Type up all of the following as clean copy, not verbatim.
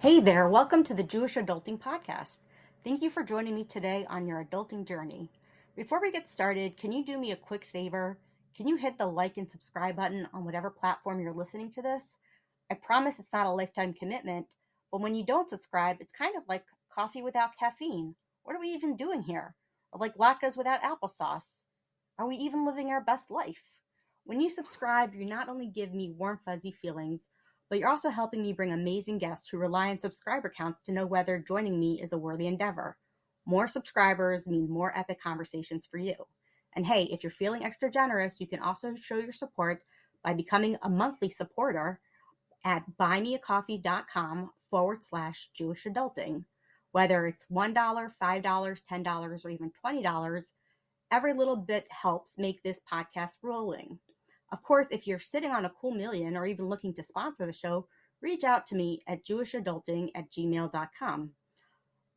Hey there, welcome to the Jewish Adulting Podcast. Thank you for joining me today on your adulting journey. Before we get started, can you do me a quick favor? Can you hit the like and subscribe button on whatever platform you're listening to this? I promise it's not a lifetime commitment, but when you don't subscribe, it's kind of like coffee without caffeine. What are we even doing here? Or like latkes without applesauce? Are we even living our best life? When you subscribe, you not only give me warm, fuzzy feelings, but you're also helping me bring amazing guests who rely on subscriber counts to know whether joining me is a worthy endeavor. More subscribers mean more epic conversations for you. And hey, if you're feeling extra generous, you can also show your support by becoming a monthly supporter at buymeacoffee.com/Jewish Adulting. Whether it's $1, $5, $10, or even $20, every little bit helps make this podcast rolling. Of course, if you're sitting on a cool million or even looking to sponsor the show, reach out to me at jewishadulting@gmail.com.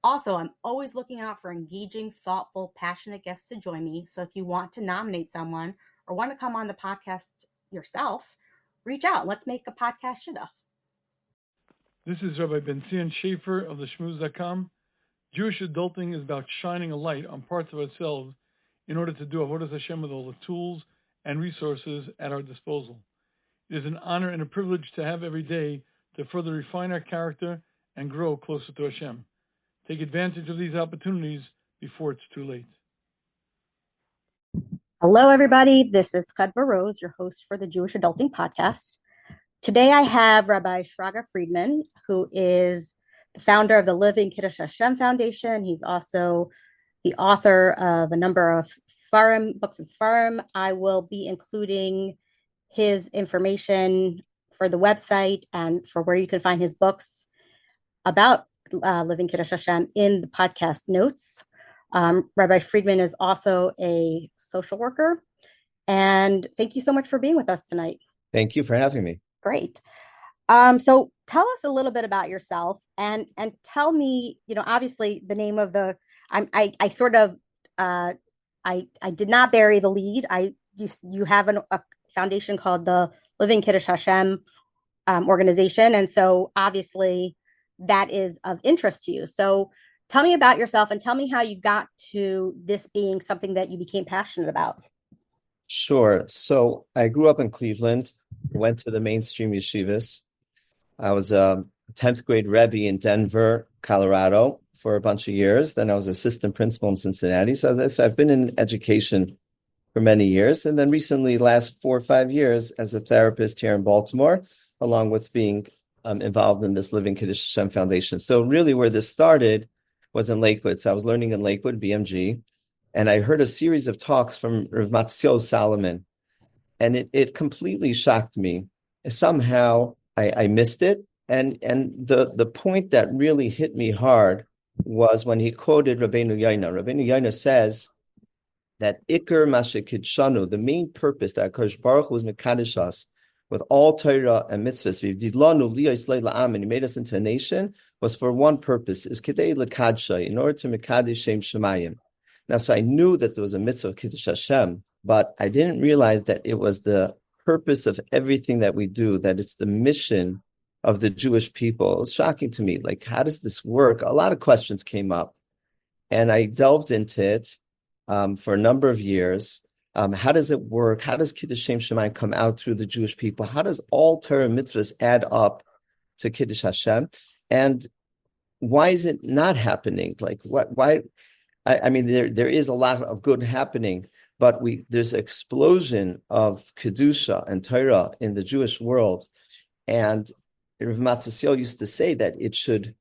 Also, I'm always looking out for engaging, thoughtful, passionate guests to join me. So if you want to nominate someone or want to come on the podcast yourself, reach out. Let's make a podcast shidduch. This is Rabbi Ben-Zion Schaefer of the Shmooze.com. Jewish adulting is about shining a light on parts of ourselves in order to do Avodas Hashem with all the tools and resources at our disposal. It is an honor and a privilege to have every day to further refine our character and grow closer to Hashem. Take advantage of these opportunities before it's too late. Hello, everybody. This is Chadva Rose, your host for the Jewish Adulting Podcast. Today, I have Rabbi Shraga Freedman, who is the founder of the Living Kiddush Hashem Foundation. He's also the author of a number of books of Sfarim. I will be including his information for the website and for where you can find his books about Living Kiddush Hashem in the podcast notes. Rabbi Freedman is also a social worker. And thank you so much for being with us tonight. Thank you for having me. Great. So tell us a little bit about yourself and tell me, obviously the name of the, I did not bury the lead. You have a foundation called the Living Kiddush Hashem organization. And so obviously that is of interest to you. So tell me about yourself and tell me how you got to this being something that you became passionate about. Sure. So I grew up in Cleveland, went to the mainstream yeshivas. I was a 10th grade Rebbe in Denver, Colorado for a bunch of years. Then I was assistant principal in Cincinnati. So I've been in education for many years. And then recently, last 4 or 5 years, as a therapist here in Baltimore, along with being involved in this Living Kiddush Hashem Foundation. So really where this started was in Lakewood. So I was learning in Lakewood, BMG, and I heard a series of talks from Rav Matzio Solomon, and it completely shocked me. Somehow I missed it. And the point that really hit me hard was when he quoted Rabbeinu Yonah. Rabbeinu Yonah says that Iker Mashe Kidshanu, the main purpose that HaKadosh Baruch Hu was Mekadesh us with all Torah and mitzvahs, and he made us into a nation, was for one purpose, is Kedei L'Kadsha, in order to Mekadesh Shem Shemayim. Now, so I knew that there was a mitzvah of Kiddush Hashem, but I didn't realize that it was the purpose of everything that we do, that it's the mission of the Jewish people. It was shocking to me. Like, how does this work? A lot of questions came up, and I delved into it for a number of years. How does it work? How does Kiddush Shem Shemayim come out through the Jewish people? How does all Torah mitzvahs add up to Kiddush Hashem? And why is it not happening? Like, why? I mean, there is a lot of good happening, but there's an explosion of Kedusha and Torah in the Jewish world. And Rav Matzio used to say that it should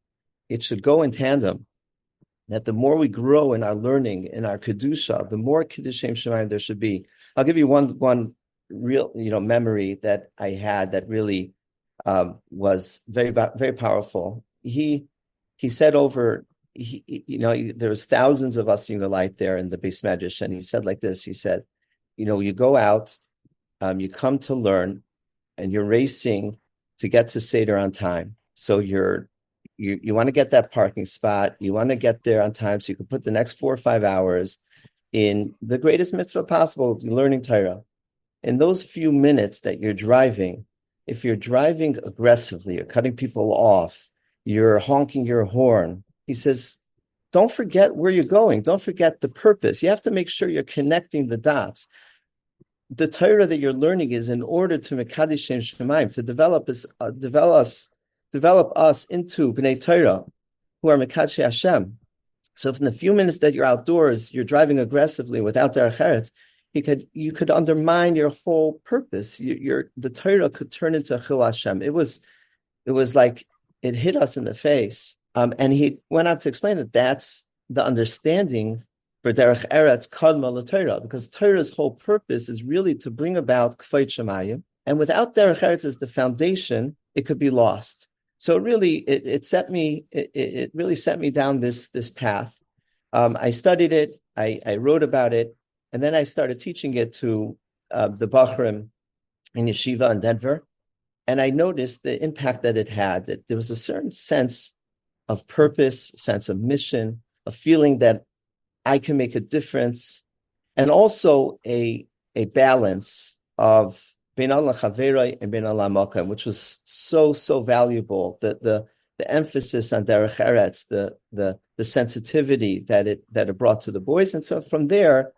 go in tandem, that the more we grow in our learning, in our Kedusha, the more Kiddush Shem Shemayim there should be. I'll give you one real memory that I had that really was very, very powerful. He said there was thousands of us in the light there in the Beis Medrash, and he said like this. He said, you go out, you come to learn, and you're racing to get to Seder on time. So you want to get that parking spot. You want to get there on time so you can put the next 4 or 5 hours in the greatest mitzvah possible, learning Torah. In those few minutes that you're driving, if you're driving aggressively, you're cutting people off, you're honking your horn. He says, don't forget where you're going. Don't forget the purpose. You have to make sure you're connecting the dots. The Torah that you're learning is in order to Mekadesh Shem Shemaim, to develop us into Bnei Torah, who are Mekadesh Hashem. So if in the few minutes that you're outdoors, you're driving aggressively without derech eretz, you could undermine your whole purpose. The Torah could turn into Chil Hashem. It was like it hit us in the face. And he went on to explain that that's the understanding for derech eretz kadma l'Torah, because Torah's whole purpose is really to bring about kfayt shemayim. And without derech eretz as the foundation, it could be lost. So really, it really set me down this path. I studied it, I wrote about it, and then I started teaching it to the Bachrim in Yeshiva in Denver. And I noticed the impact that it had, that there was a certain sense of purpose, sense of mission, a feeling that I can make a difference, and also a balance of Bein Adam Chaveroi and Bein Adam Malkam, which was so valuable. The emphasis on derech eretz, the sensitivity that it brought to the boys, and so from there,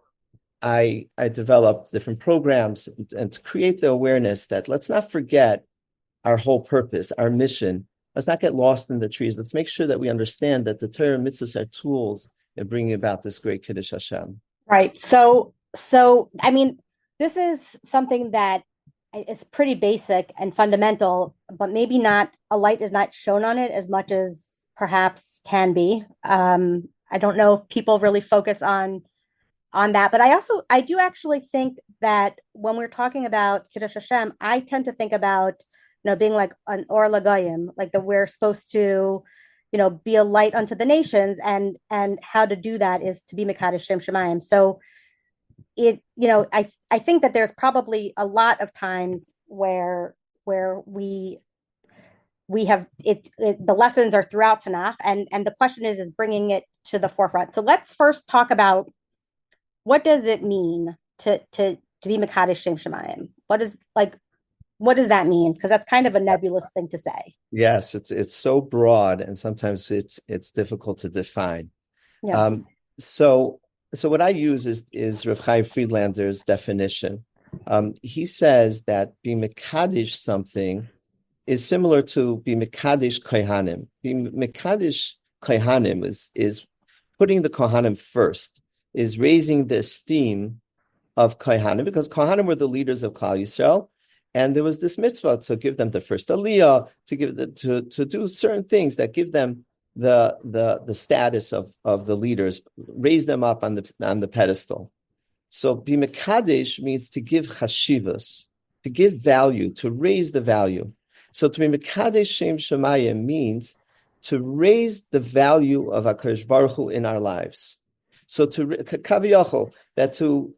I developed different programs and to create the awareness that let's not forget our whole purpose, our mission. Let's not get lost in the trees. Let's make sure that we understand that the Torah mitzvahs are tools in bringing about this great Kiddush Hashem. Right. So I mean, this is something that is pretty basic and fundamental, but maybe not, a light is not shown on it as much as perhaps can be. I don't know if people really focus on that, but I do actually think that when we're talking about Kiddush Hashem, I tend to think about, being like an Or Lagayim, like that we're supposed to, be a light unto the nations, and how to do that is to be Mekadesh Shem Shemayim. So I think that there's probably a lot of times where we have it, the lessons are throughout Tanakh, and the question is bringing it to the forefront. So let's first talk about, what does it mean to be Mekadesh Shem Shemayim? What does that mean? Because that's kind of a nebulous thing to say. Yes, it's so broad, and sometimes it's difficult to define. Yeah. So what I use is Rabbi Shraga Freedman's definition. He says that being Mekadesh something is similar to being Mekadesh Kohanim. Being Mekadesh Kohanim is putting the Kohanim first, is raising the esteem of Kohanim, because Kohanim were the leaders of Klal Yisrael. And there was this mitzvah to give them the first aliyah, to do certain things that give them the status of the leaders, raise them up on the pedestal. So be mekadesh means to give chashivas, to give value, to raise the value. So to be mekadesh shem shemayim means to raise the value of HaKadosh Baruch Hu in our lives. So to kaviyachol, that to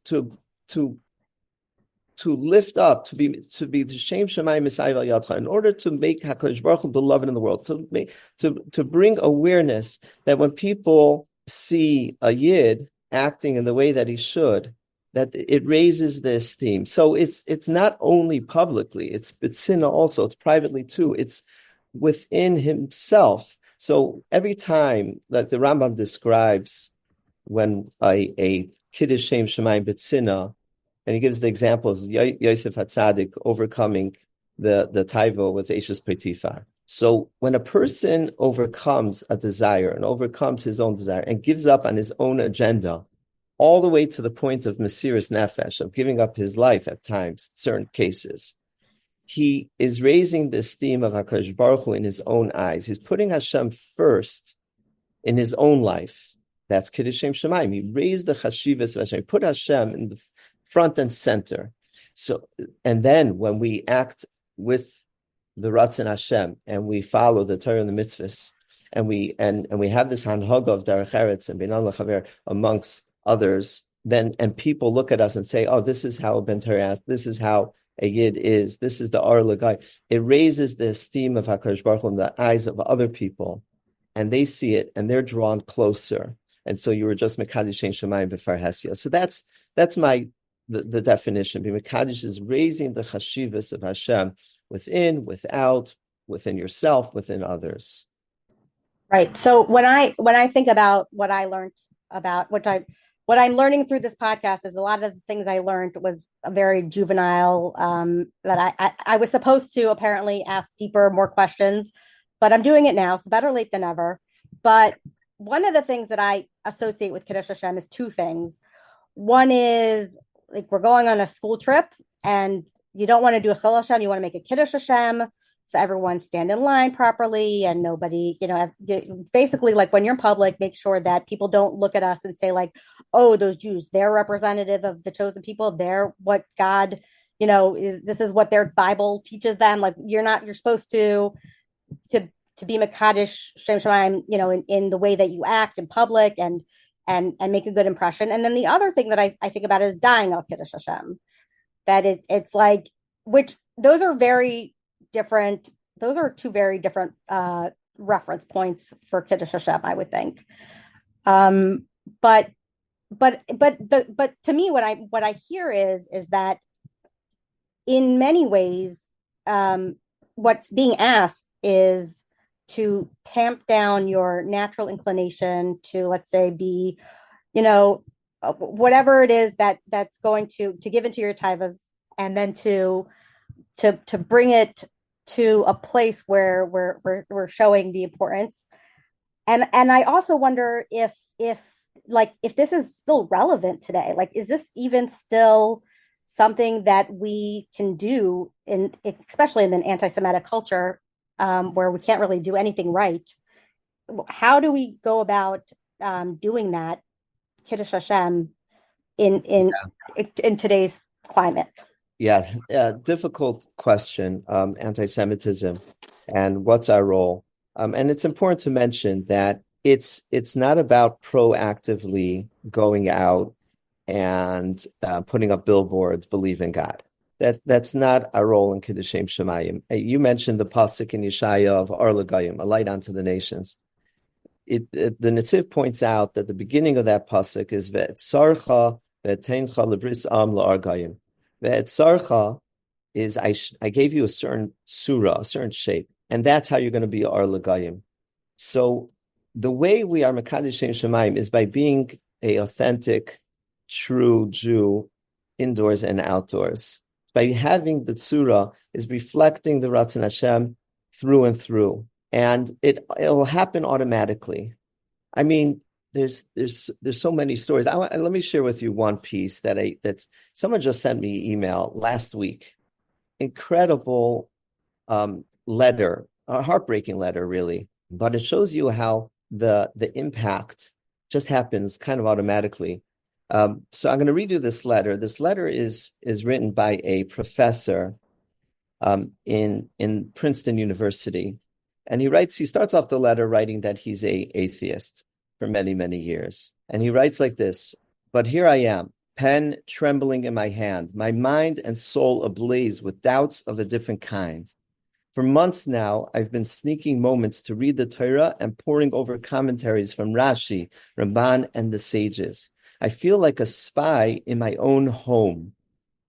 lift up, to be the Shem Shemayim Misayv Al Yadcha, in order to make HaKadosh Baruch Hu beloved in the world, to bring awareness that when people see a Yid acting in the way that he should, that it raises the esteem. So it's not only publicly, it's sin also, it's privately too, it's within himself. So every time, like the Rambam describes, when a Kiddush Shem Shemayim B'tzina, and he gives the example of Yosef HaTzadik overcoming the taiva with Eshes Potifar. So when a person overcomes a desire and overcomes his own desire and gives up on his own agenda, all the way to the point of Mesiras Nefesh, of giving up his life at times, certain cases, he is raising the esteem of HaKadosh Baruch Hu in his own eyes. He's putting Hashem first in his own life. That's Kiddush Shem Shemayim. He raised the chashivas of Hashem. He put Hashem in the front and center. So, and then when we act with the Ratzon Hashem and we follow the Torah and the mitzvahs, and we have this hanhaga of derech eretz and Bein Adam Chaver amongst others, then and people look at us and say, "Oh, this is how a Ben Torah is. This is how a Yid is. This is the Ar Lagai." It raises the esteem of HaKadosh Baruch Hu in the eyes of other people, and they see it and they're drawn closer. And so you were just Mekadesh Shem Shemayim B'far Hesia. So that's the definition. Mekadesh is raising the chashivas of Hashem within, without, within yourself, within others. Right. So when I think about what I learned about what I'm learning through this podcast is a lot of the things I learned was a very juvenile, that I was supposed to apparently ask deeper, more questions, but I'm doing it now, so better late than never. But one of the things that I associate with Kiddush Hashem is two things. One is like we're going on a school trip and you don't want to do a Chil Hashem, you want to make a Kiddush Hashem. So everyone stand in line properly and nobody, basically like when you're in public, make sure that people don't look at us and say like, oh, those Jews, they're representative of the chosen people. They're what God, this is what their Bible teaches them. Like you're supposed to to be Makadish Shem Shemaim, in the way that you act in public and make a good impression. And then the other thing that I think about is dying al Kiddush Hashem. That it's like, which those are very different. Those are two very different reference points for Kiddush Hashem, I would think. But to me, what I hear is that in many ways, what's being asked is to tamp down your natural inclination to, let's say, be, whatever it is that's going to give into your taivas, and then to bring it to a place where we're showing the importance. And I also wonder if this is still relevant today. Like, is this even still something that we can do especially in an anti-Semitic culture, where we can't really do anything right? How do we go about doing that Kiddush Hashem in today's climate? Yeah, difficult question, anti-Semitism and what's our role. And it's important to mention that it's not about proactively going out and putting up billboards, believe in God. That's not our role in Kiddush Shemayim. You mentioned the pasuk in Yeshaya of Or L'Goyim, a light unto the nations. The Netziv points out that the beginning of that pasuk is Ve'etzarcha ve'eteincha lebris am la'ar goyim. Ve'etzarcha is I gave you a certain surah, a certain shape, and that's how you're going to be Or L'Goyim. So the way we are Mekadesh Shem Shemaim is by being a authentic, true Jew, indoors and outdoors. It's by having the tzura, is reflecting the Ratzon Hashem through and through, and it'll happen automatically. I mean, there's so many stories. Let me share with you one piece that's someone just sent me email last week. Incredible letter, a heartbreaking letter, really, but it shows you how the impact just happens kind of automatically. So I'm going to read you this letter. This letter is written by a professor in Princeton University, and he starts off the letter writing that he's a atheist for many, many years. And he writes like this: "But here I am, pen trembling in my hand, my mind and soul ablaze with doubts of a different kind. For months now, I've been sneaking moments to read the Torah and poring over commentaries from Rashi, Ramban, and the sages. I feel like a spy in my own home,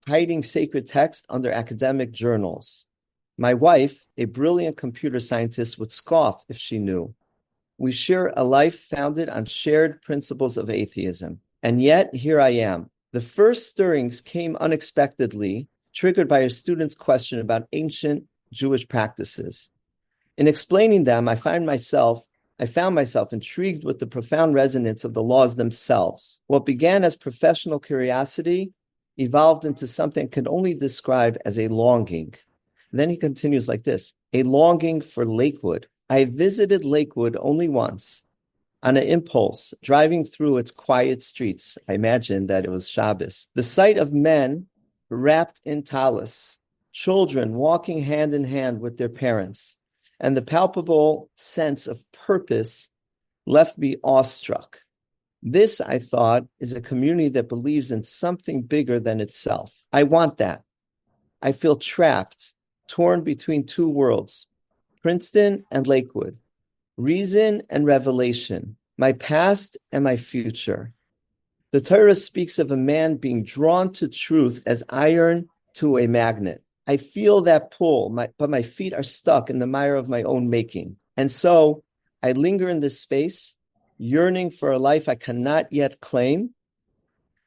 hiding sacred text under academic journals. My wife, a brilliant computer scientist, would scoff if she knew. We share a life founded on shared principles of atheism. And yet, here I am. The first stirrings came unexpectedly, triggered by a student's question about ancient Jewish practices. In explaining them, I found myself intrigued with the profound resonance of the laws themselves. What began as professional curiosity evolved into something I could only describe as a longing." And then he continues like this: "A longing for Lakewood. I visited Lakewood only once, on an impulse, driving through its quiet streets. I imagined that it was Shabbos. The sight of men wrapped in talis, children walking hand in hand with their parents, and the palpable sense of purpose left me awestruck. This, I thought, is a community that believes in something bigger than itself. I want that. I feel trapped, torn between two worlds, Princeton and Lakewood, reason and revelation, my past and my future. The Torah speaks of a man being drawn to truth as iron to a magnet. I feel that pull, but my feet are stuck in the mire of my own making. And so I linger in this space, yearning for a life I cannot yet claim.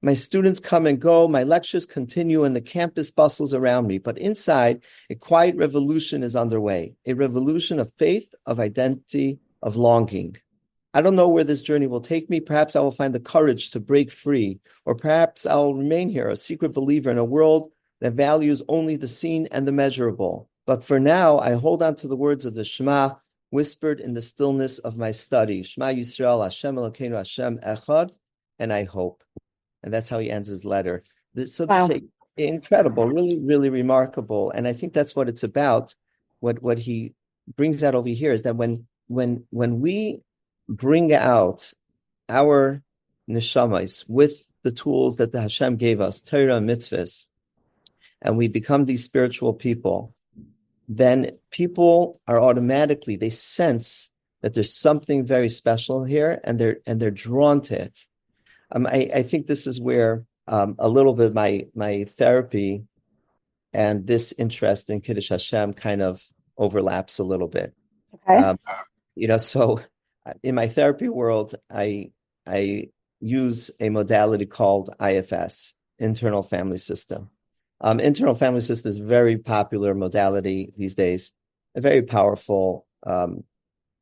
My students come and go, my lectures continue, and the campus bustles around me. But inside, a quiet revolution is underway, a revolution of faith, of identity, of longing. I don't know where this journey will take me. Perhaps I will find the courage to break free, or perhaps I'll remain here, a secret believer in a world that values only the seen and the measurable. But for now, I hold on to the words of the Shema, whispered in the stillness of my study. Shema Yisrael, Hashem Elokeinu, Hashem Echad, and I hope. And that's how he ends his letter. So Wow. this is incredible, really, really remarkable. And I think that's what it's about. What he brings out over here is that when we bring out our neshamas with the tools that the Hashem gave us, Torah and mitzvahs, and we become these spiritual people, then people are automatically, they sense that there's something very special here, and they're drawn to it. I think this is where a little bit my therapy and this interest in Kiddush Hashem kind of overlaps a little bit. Okay. So in my therapy world, I use a modality called IFS, Internal Family System. Internal Family System is a very popular modality these days, a very powerful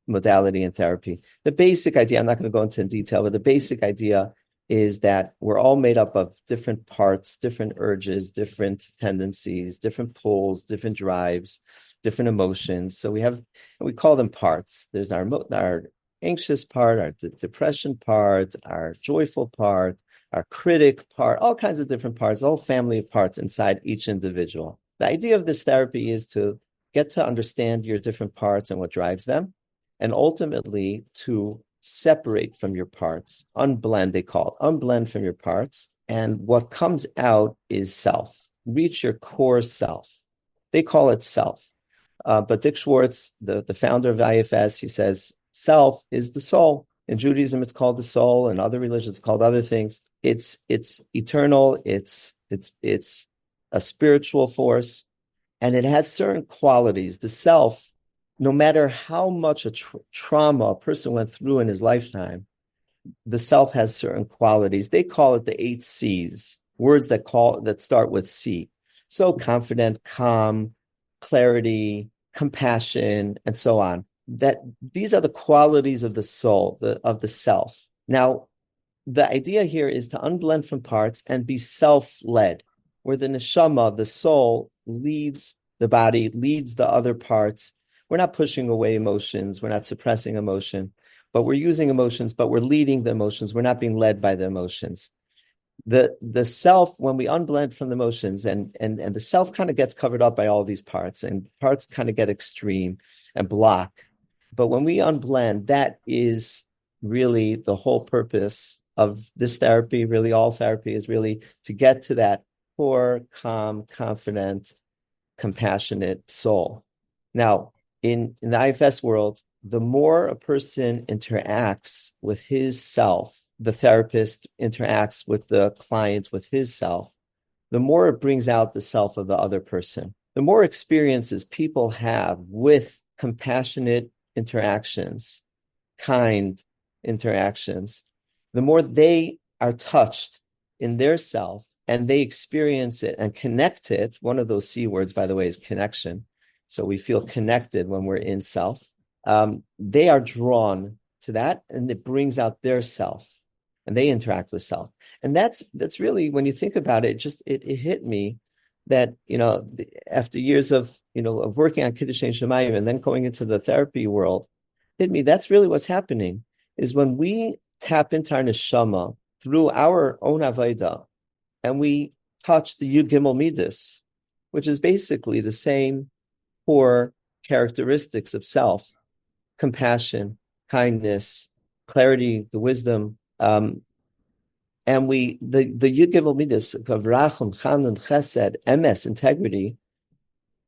modality in therapy. The basic idea, I'm not going to go into detail, but the basic idea is that we're all made up of different parts, different urges, different tendencies, different pulls, different drives, different emotions. So we call them parts. There's our anxious part, our depression part, our joyful part, our critic part, all kinds of different parts, all family of parts inside each individual. The idea of this therapy is to get to understand your different parts and what drives them, and ultimately to separate from your parts, unblend, they call it, unblend from your parts, and what comes out is self. Reach your core self. They call it self. But Dick Schwartz, the founder of IFS, he says, self is the soul. In Judaism, it's called the soul. In other religions, it's called other things. It's eternal. It's a spiritual force, and it has certain qualities. The self, no matter how much a trauma a person went through in his lifetime, the self has certain qualities. They call it the 8 C's, words that start with C. So confident, calm, clarity, compassion, and so on. That these are the qualities of the soul, of the self. Now, the idea here is to unblend from parts and be self-led, where the neshama, the soul, leads the body, leads the other parts. We're not pushing away emotions. We're not suppressing emotion, but we're using emotions, but we're leading the emotions. We're not being led by the emotions. The self, when we unblend from the emotions, and the self kind of gets covered up by all these parts, and parts kind of get extreme and block. But when we unblend, that is really the whole purpose of this therapy. Really, all therapy is really to get to that core, calm, confident, compassionate soul. Now, in the IFS world, the more a person interacts with his self, the therapist interacts with the client with his self, the more it brings out the self of the other person. The more experiences people have with compassionate interactions, kind interactions, the more they are touched in their self and they experience it and connect it. One of those C words, by the way, is connection. So we feel connected when we're in self. They are drawn to that, and it brings out their self, and they interact with self. And that's really, when you think about it, it hit me that, after years of working on Kiddush Shemayim and then going into the therapy world, hit me, that's really what's happening, is when we tap into our neshama through our own avodah, and we touch the Yud Gimel Midas, which is basically the same core characteristics of self: compassion, kindness, clarity, the wisdom, and the Yud Gimel Midas of Rachum, Chanun, Chesed, Emes, integrity.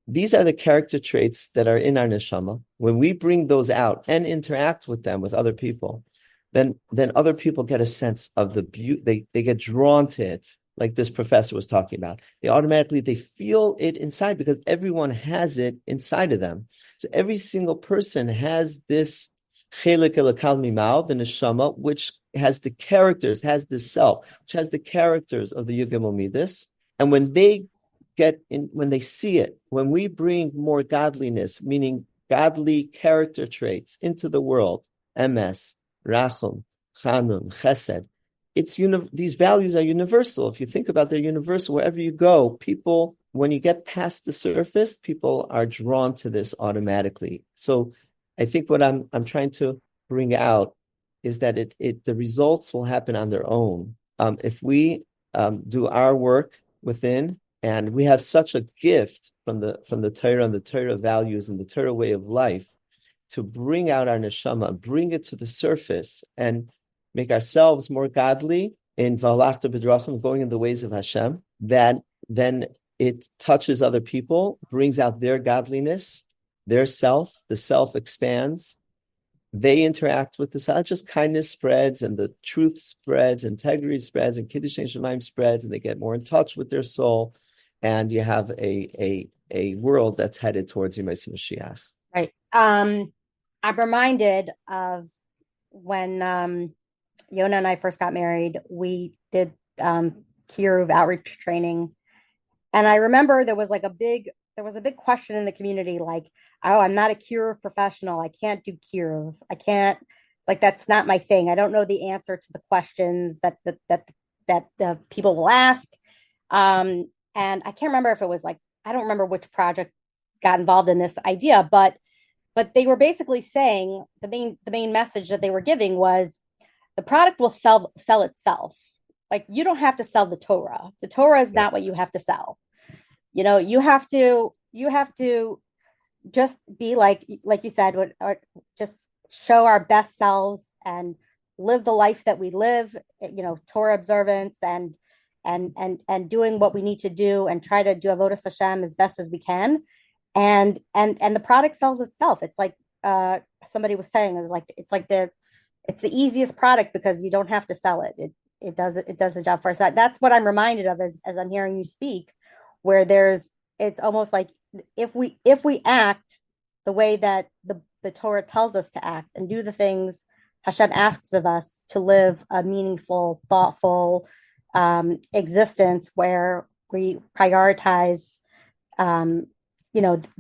These are the character traits that are in our neshama. When we bring those out and interact with them with other people, then other people get a sense of the beauty. They get drawn to it, like this professor was talking about. They feel it inside, because everyone has it inside of them. So every single person has this Chelik elokal mimao, the neshama, which has the characters, has the self, which has the characters of the Yud Gimel Midas. And when they when they see it, when we bring more godliness, meaning godly character traits into the world, emes, rachum, chanun, chesed, these values are universal. If you think about, they're universal. Wherever you go, people, when you get past the surface, people are drawn to this automatically. So I think what I'm trying to bring out is that the results will happen on their own. If we do our work within, and we have such a gift from the Torah and the Torah values and the Torah way of life to bring out our neshama, bring it to the surface, and make ourselves more godly in V'halachta b'drachim, going in the ways of Hashem, that then it touches other people, brings out their godliness, their self, the self expands, they interact with this, not just kindness spreads and the truth spreads, integrity spreads, and Kiddush Hashem spreads, and they get more in touch with their soul, and you have a world that's headed towards Yemei Mashiach. Right. I'm reminded of when Yona and I first got married. We did Kiruv outreach training, and I remember there was a big question in the community, like, oh, I'm not a Kiruv professional. I can't do Kiruv. I can't, that's not my thing. I don't know the answer to the questions that the people will ask. And I can't remember if it was I don't remember which project got involved in this idea, but they were basically saying the main message that they were giving was the product will sell itself. You don't have to sell the Torah. The Torah is not what you have to sell. You have to just be like you said, just show our best selves and live the life that we live, Torah observance and doing what we need to do and try to do avodas Hashem as best as we can. And the product sells itself. It's like somebody was saying, it's the easiest product because you don't have to sell it. It does the job for us. That's what I'm reminded of as I'm hearing you speak, where it's almost like if we act the way that the Torah tells us to act and do the things Hashem asks of us to live a meaningful, thoughtful existence where we prioritize, the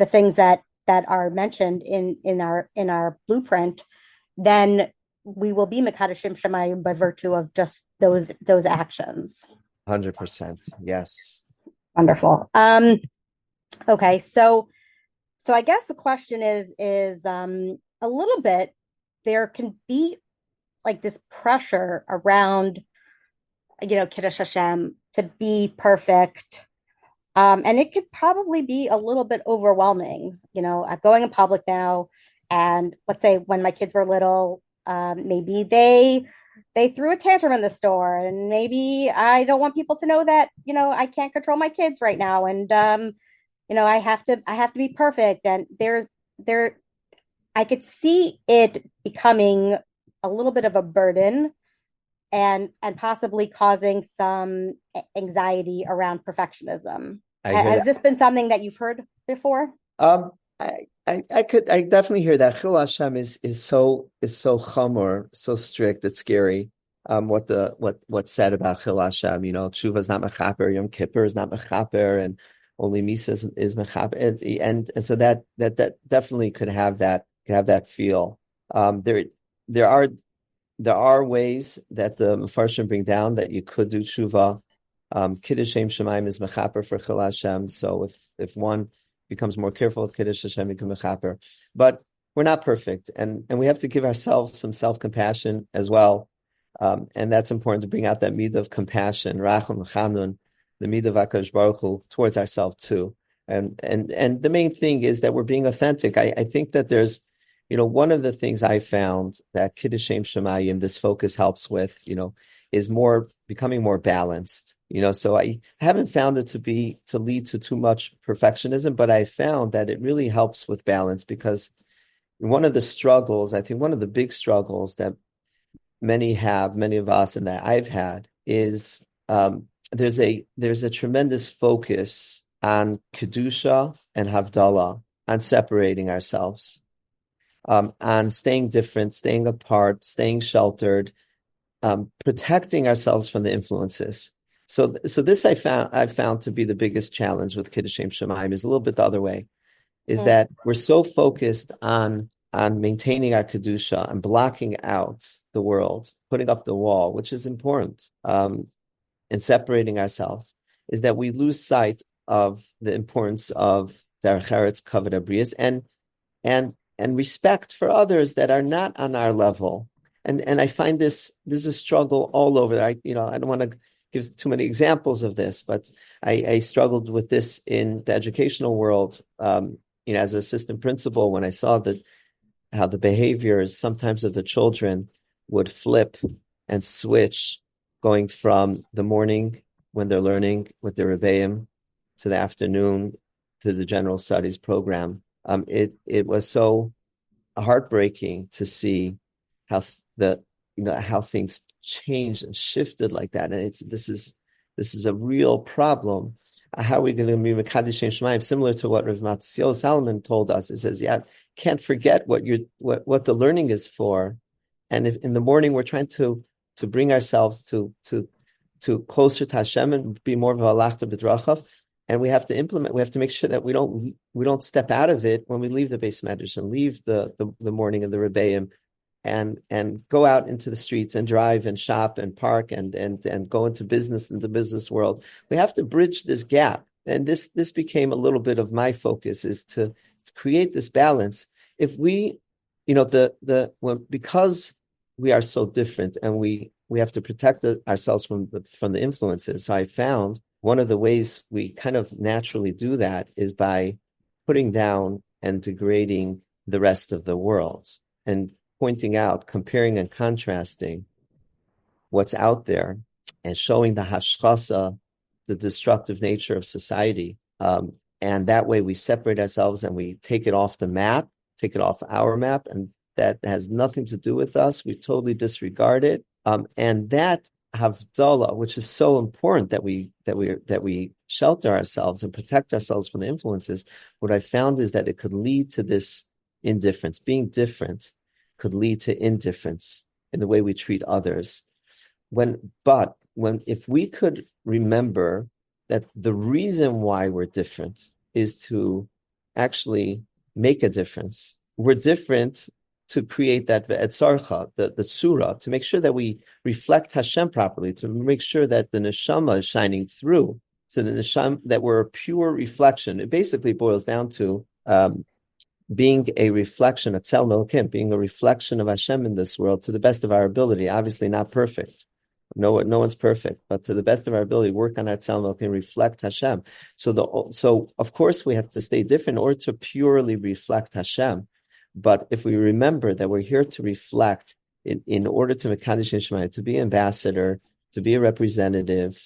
things that are mentioned in our blueprint, then we will be Mekadashim Shemayim by virtue of just those actions. 100%. Yes. Wonderful. Okay. So I guess the question is a little bit, there can be this pressure around, Kiddush Hashem to be perfect. And it could probably be a little bit overwhelming. I'm going in public now, and let's say when my kids were little, maybe they threw a tantrum in the store, and maybe I don't want people to know that, I can't control my kids right now. And, I have to be perfect. And I could see it becoming a little bit of a burden and possibly causing some anxiety around perfectionism. Has this been something that you've heard before? I definitely hear that. Chil Hashem is so chamor, so strict, it's scary. What's said about Chil Hashem, Tshuva is not mechaper, Yom Kippur is not mechaper, and only Misa is mechaper, and so that definitely could have that feel. There are ways that the Mefarshim bring down that you could do Tshuva. Kiddush Shem Shemayim is mechaper for Chil Hashem, so if one becomes more careful with Kiddush Hashem, become mechaper. But we're not perfect, and we have to give ourselves some self-compassion as well. And that's important to bring out that midah of compassion, rachum, chanun, the midah of HaKadosh Baruch Hu towards ourselves too. And the main thing is that we're being authentic. I think that there's, one of the things I found that Kiddush Shem Shemayim, this focus helps with, is becoming more balanced. So I haven't found it to lead to too much perfectionism, but I found that it really helps with balance, because one of the struggles, I think one of the big struggles that many of us and that I've had is there's a tremendous focus on Kedusha and Havdalah, on separating ourselves. on staying different, staying apart, staying sheltered, protecting ourselves from the influences. So this I've found to be the biggest challenge with Kiddush Hashem Shemaim is a little bit the other way, is that we're so focused on maintaining our Kedusha and blocking out the world, putting up the wall, which is important, and separating ourselves, is that we lose sight of the importance of Derech Eretz Kavod Abrius and respect for others that are not on our level. And I find this is a struggle all over. I don't want to give too many examples of this, but I struggled with this in the educational world, as an assistant principal, when I saw how the behaviors sometimes of the children would flip and switch, going from the morning when they're learning with their Rebbeim to the afternoon to the general studies program. It was so heartbreaking to see how how things changed and shifted like that, and this is a real problem. How are we going to be Mekadesh Shemaim? Similar to what Rav Matisyahu Salomon told us, it says, can't forget what the learning is for, and if in the morning we're trying to bring ourselves to closer to Hashem and be more of a halachta b'drachav, and we have to make sure that we don't step out of it when we leave the Beis Medrash and leave the morning of the Rebbeim and go out into the streets and drive and shop and park and go into business in the business world. We have to bridge this gap. And this became a little bit of my focus, is to create this balance. If we, because we are so different and we have to protect ourselves from the influences. So I found one of the ways we kind of naturally do that is by putting down and degrading the rest of the world and pointing out, comparing and contrasting what's out there and showing the hashchasa, the destructive nature of society. And that way we separate ourselves and we take it off the map, take it off our map, and that has nothing to do with us. We totally disregard it. And that Havdalah, which is so important that we shelter ourselves and protect ourselves from the influences, what I found is that it could lead to this indifference. Being different could lead to indifference in the way we treat others. If we could remember that the reason why we're different is to actually make a difference. We're different to create that ve'etzarcha, the surah, to make sure that we reflect Hashem properly, to make sure that the neshama is shining through, so that we're a pure reflection. It basically boils down to being a reflection, a tzel melkim, being a reflection of Hashem in this world to the best of our ability. Obviously not perfect. No one's perfect, but to the best of our ability, work on our tzel melkim, reflect Hashem. So of course we have to stay different in order to purely reflect Hashem. But if we remember that we're here to reflect in order to Mekadesh Shemaim, to be ambassador, to be a representative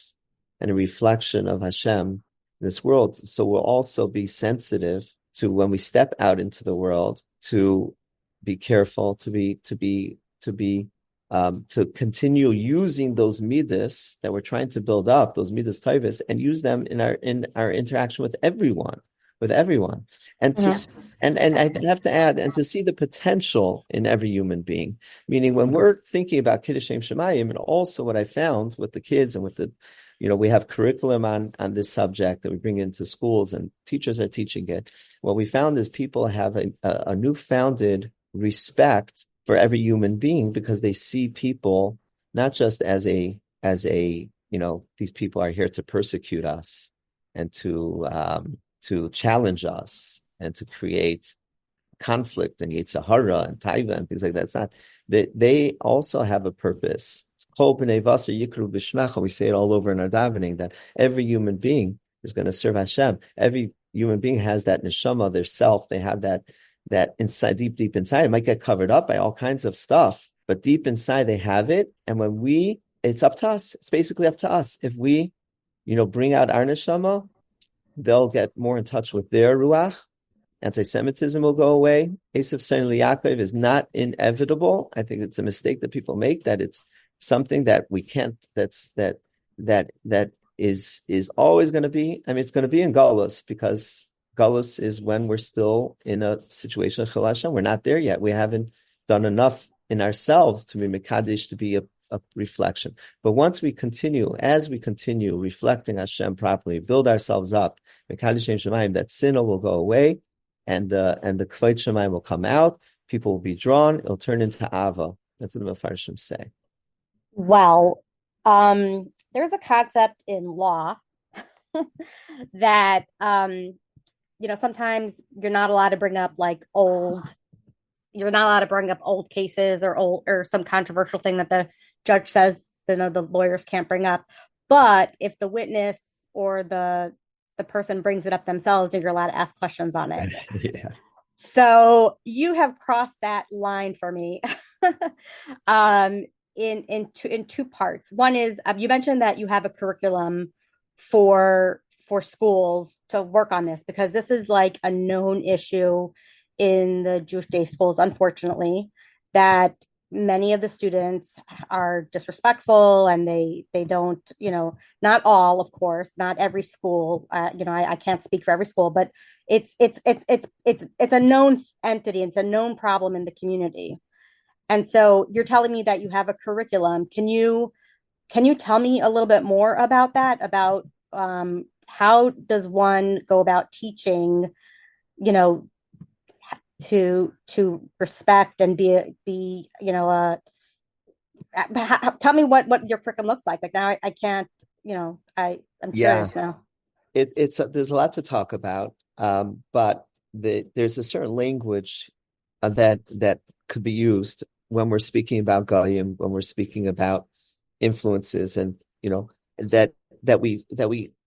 and a reflection of Hashem in this world, so we'll also be sensitive to when we step out into the world, to be careful, to continue using those midas that we're trying to build up, those midas tayvis, and use them in our interaction with everyone, and I have to add, and to see the potential in every human being. Meaning, when we're thinking about Kiddush Hashem Shemayim, and also what I found with the kids and with the, we have curriculum on this subject that we bring into schools, and teachers are teaching it. What we found is people have a newfounded respect for every human being, because they see people not just as a these people are here to persecute us and to challenge us and to create conflict and Yitzhahara and Taiva and things like that. It's not that they also have a purpose. We say it all over in our davening, that every human being is going to serve Hashem. Every human being has that neshama, their self. They have that inside, deep inside. It might get covered up by all kinds of stuff, but deep inside they have it. And it's up to us. It's basically up to us. If we, bring out our neshama, they'll get more in touch with their ruach. Anti-Semitism will go away. Esav Sein Yaakov is not inevitable. I think it's a mistake that people make, that it's something that we can't, that is always going to be. I mean, it's going to be in Galus, because Gullus is when we're still in a situation of Chil Hashem. We're not there yet. We haven't done enough in ourselves to be Mekadesh, to be a reflection. But once we continue, as we continue reflecting Hashem properly, build ourselves up, Mekadesh Shemayim, that sin will go away, and the Kvod Shemayim will come out. People will be drawn. It'll turn into Ava. That's what the Mefarshim say. Well, there's a concept in law that sometimes you're not allowed to bring up old cases or some controversial thing that the judge says the lawyers can't bring up. But if the witness or the person brings it up themselves, you're allowed to ask questions on it. Yeah. So you have crossed that line for me. In two parts. One is you mentioned that you have a curriculum for schools to work on this, because this is like a known issue in the Jewish day schools, unfortunately, that many of the students are disrespectful, and they don't, not all, of course, not every school, I can't speak for every school, but it's a known entity. It's a known problem in the community. And so you're telling me that you have a curriculum. Can you tell me a little bit more about that? About how does one go about teaching, to respect and be tell me what your curriculum looks like. Like now I can't, I'm curious now. It's there's a lot to talk about, but there's a certain language that could be used when we're speaking about Goyim, when we're speaking about influences, and that we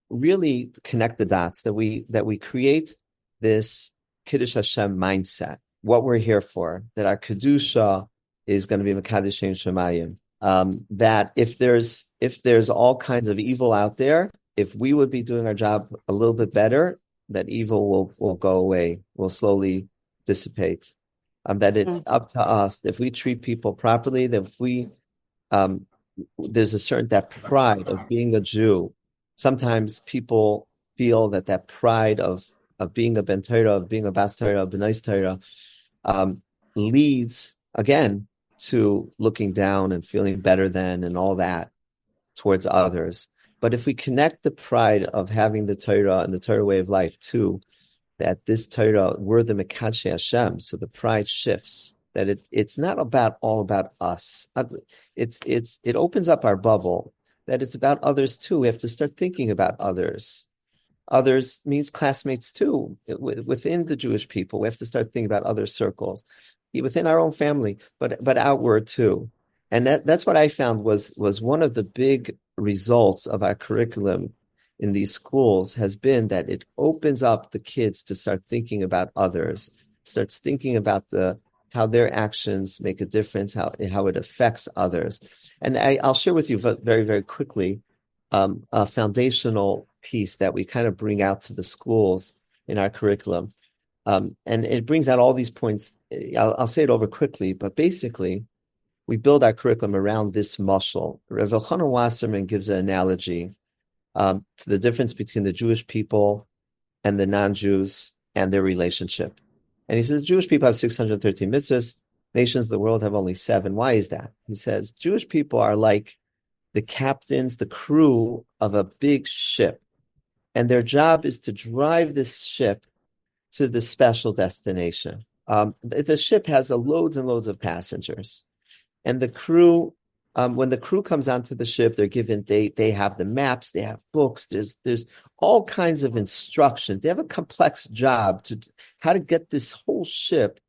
really connect the dots, that we create this Kiddush Hashem mindset, what we're here for, that our Kedusha is going to be Mekadesh Shemayim. That if there's all kinds of evil out there, if we would be doing our job a little bit better, that evil will go away, will slowly dissipate. That it's up to us. If we treat people properly, that if we there's a certain that pride of being a Jew. Sometimes people feel that pride of being a Ben Torah, of being a Bas Torah, a B'nais Torah, leads again to looking down and feeling better than and all that towards others. But if we connect the pride of having the Torah and the Torah way of life to that this Torah, we're the Mekadesh Hashem, so the pride shifts. That it's not all about us. It opens up our bubble. That it's about others too. We have to start thinking about others. Others means classmates too. Within the Jewish people, we have to start thinking about other circles, within our own family, but outward too. And that's what I found was one of the big results of our curriculum in these schools has been that it opens up the kids to start thinking about others, starts thinking about how their actions make a difference, how it affects others. And I'll share with you very, very quickly a foundational piece that we kind of bring out to the schools in our curriculum. And it brings out all these points. I'll say it over quickly, but basically, we build our curriculum around this mashal. Rav Elchanan Wasserman gives an analogy to the difference between the Jewish people and the non-Jews and their relationship. And he says, Jewish people have 613 mitzvahs. Nations of the world have only 7. Why is that? He says, Jewish people are like the captains, the crew of a big ship. And their job is to drive this ship to the special destination. The ship has loads and loads of passengers. And the crew, when the crew comes onto the ship, they're given, they have the maps, they have books, there's all kinds of instruction. They have a complex job to how to get this whole ship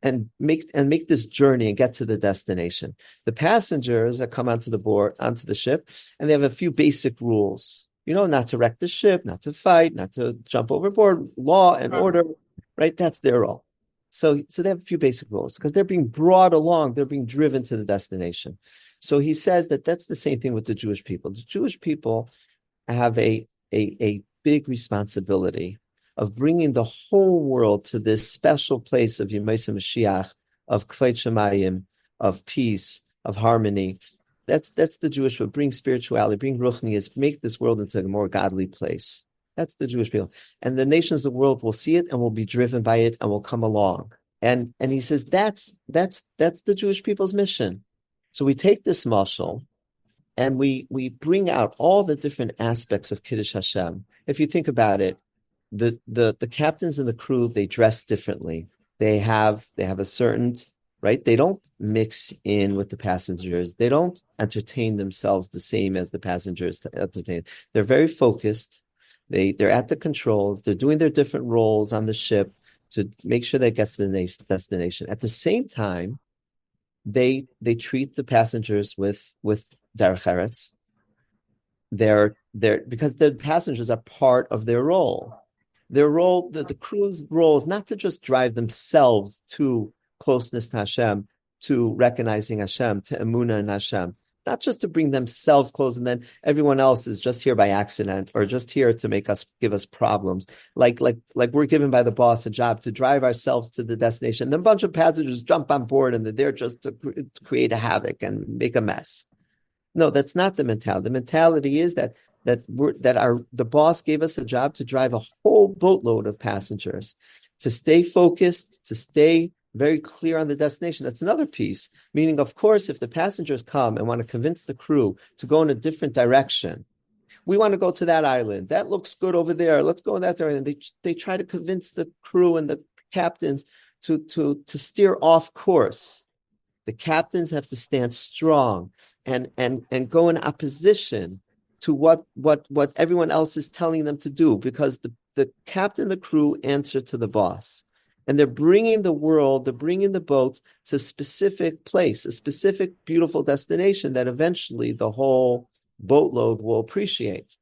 and make this journey and get to the destination. The passengers that come onto the ship, and they have a few basic rules. Not to wreck the ship, not to fight, not to jump overboard, law and order, right? That's their role. So they have a few basic rules because they're being brought along, they're being driven to the destination. So he says that's the same thing with the Jewish people. The Jewish people have a big responsibility of bringing the whole world to this special place of Yemais Mashiach, of Kvod Shemayim, of peace, of harmony. That's the Jewish, but bring spirituality, bring ruchnias, make this world into a more godly place. That's the Jewish people. And the nations of the world will see it and will be driven by it and will come along. And he says that's the Jewish people's mission. So we take this mashal and we bring out all the different aspects of Kiddush Hashem. If you think about it, the captains and the crew, they dress differently. They have a certain, right? They don't mix in with the passengers. They don't entertain themselves the same as the passengers entertain. They're very focused. They're at the controls. They're doing their different roles on the ship to make sure that it gets to the destination. At the same time, they treat the passengers with derech eretz. They're because the passengers are part of their role. Their role, the crew's role, is not to just drive themselves to closeness to Hashem, to recognizing Hashem, to emunah in Hashem, not just to bring themselves close, and then everyone else is just here by accident or just here to give us problems. Like we're given by the boss a job to drive ourselves to the destination. Then a bunch of passengers jump on board and they're there just to create a havoc and make a mess. No, that's not the mentality. The mentality is that the boss gave us a job to drive a whole boatload of passengers, to stay focused, to stay very clear on the destination. That's another piece. Meaning, of course, if the passengers come and want to convince the crew to go in a different direction, we want to go to that island. That looks good over there. Let's go in that direction. And they try to convince the crew and the captains to steer off course. The captains have to stand strong and go in opposition to what everyone else is telling them to do, because the captain and the crew answer to the boss. And they're bringing the boat to a specific place, a specific beautiful destination that eventually the whole boatload will appreciate.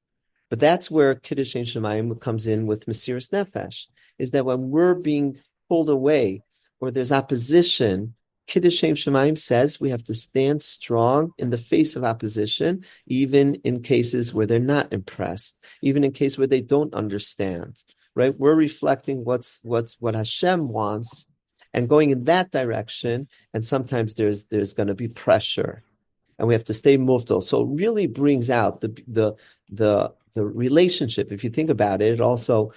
But that's where Kiddush Shemayim comes in with Mesiras Nefesh, is that when we're being pulled away or there's opposition, Kiddush Shemayim says we have to stand strong in the face of opposition, even in cases where they're not impressed, even in cases where they don't understand. Right? We're reflecting what Hashem wants and going in that direction. And sometimes there's going to be pressure, and we have to stay muftal. So it really brings out the relationship. If you think about it, also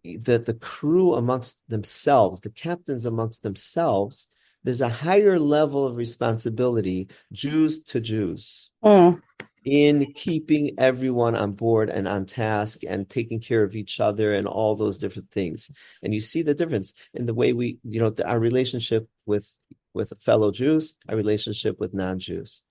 the crew amongst themselves, the captains amongst themselves. There's a higher level of responsibility, Jews to Jews, in keeping everyone on board and on task and taking care of each other and all those different things. And you see the difference in the way our relationship with fellow Jews, our relationship with non-Jews,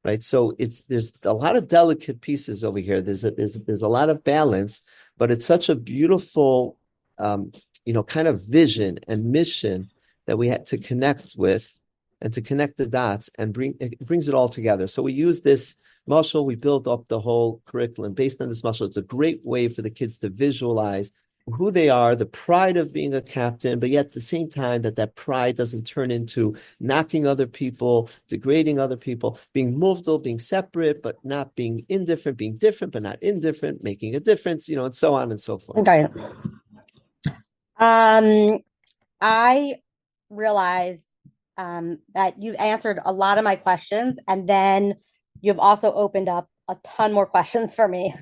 right? So there's a lot of delicate pieces over here. There's a lot of balance, but it's such a beautiful, kind of vision and mission that we had to connect with and to connect the dots and brings it all together. So we use this mashal, we built up the whole curriculum based on this mashal. It's a great way for the kids to visualize who they are, the pride of being a captain, but yet at the same time that pride doesn't turn into knocking other people, degrading other people, being mufdal, being separate, but not being indifferent, being different, but not indifferent, making a difference, and so on and so forth. Okay. I realize that you've answered a lot of my questions, and then you've also opened up a ton more questions for me.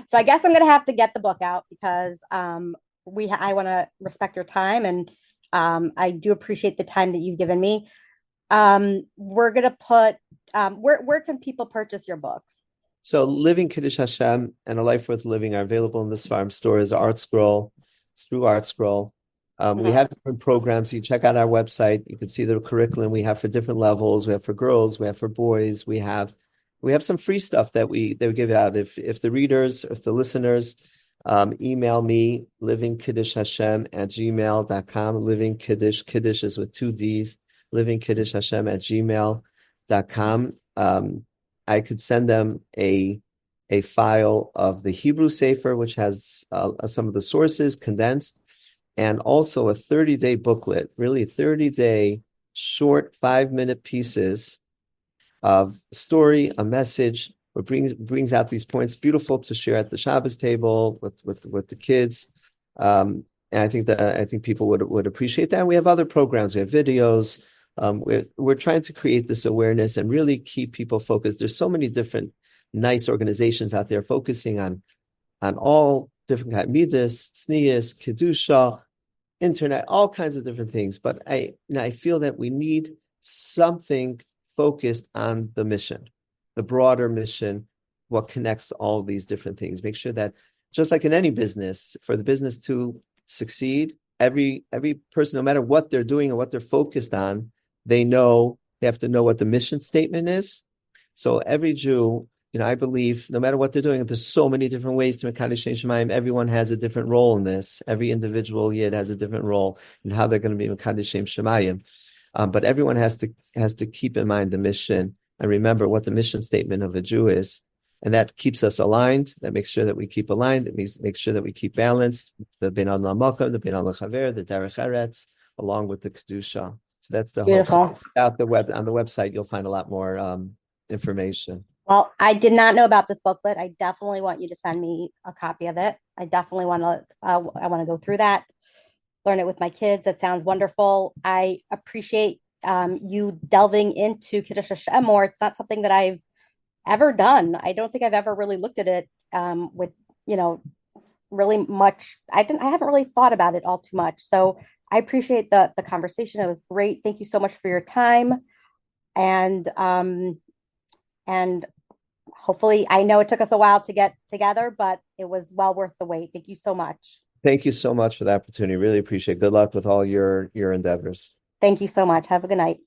So I guess I'm going to have to get the book out because I want to respect your time, and I do appreciate the time that you've given me. We're going to put where can people purchase your book? So Living Kiddush Hashem and A Life Worth Living are available in the Sfarim store as Art Scroll. It's through Art Scroll. We have different programs. You check out our website. You can see the curriculum we have for different levels. We have for girls. We have for boys. We have some free stuff that we give out. If the readers, if the listeners email me, livingkiddushhashem@gmail.com. Living Kiddush is with 2 D's. livingkiddushhashem@gmail.com. I could send them a file of the Hebrew Sefer, which has some of the sources condensed, and also a 30-day booklet, really 30-day short 5-minute pieces of story, a message, what brings out these points, beautiful to share at the Shabbos table with the kids. And I think people would appreciate that. And we have other programs, we have videos. We're trying to create this awareness and really keep people focused. There's so many different nice organizations out there focusing on all different kind of midas, tznius, kedusha, internet, all kinds of different things. But I feel that we need something focused on the mission, the broader mission, what connects all these different things. Make sure that, just like in any business, for the business to succeed, every person, no matter what they're doing and what they're focused on, they have to know what the mission statement is. So every Jew, I believe, no matter what they're doing, there's so many different ways to Mekadesh Shem Shemayim. Everyone has a different role in this. Every individual yid has a different role in how they're going to be Mekadesh Shem Shemayim. But everyone has to keep in mind the mission and remember what the mission statement of a Jew is. And that keeps us aligned. That makes sure that we keep aligned. It makes sure that we keep balanced. The Bein Adam L'Makam, the Bein Adam L'Chaver, the Derech Eretz, along with the Kedusha. So that's the Beautiful. hope. On the website, you'll find a lot more information. Well, I did not know about this booklet. I definitely want you to send me a copy of it. I definitely want to. I want to go through that, learn it with my kids. It sounds wonderful. I appreciate you delving into Kiddush Hashem more. It's not something that I've ever done. I don't think I've ever really looked at it with really much. I haven't really thought about it all too much. So I appreciate the conversation. It was great. Thank you so much for your time. And hopefully, I know it took us a while to get together, but it was well worth the wait. Thank you so much. Thank you so much for the opportunity. Really appreciate it. Good luck with all your endeavors. Thank you so much. Have a good night.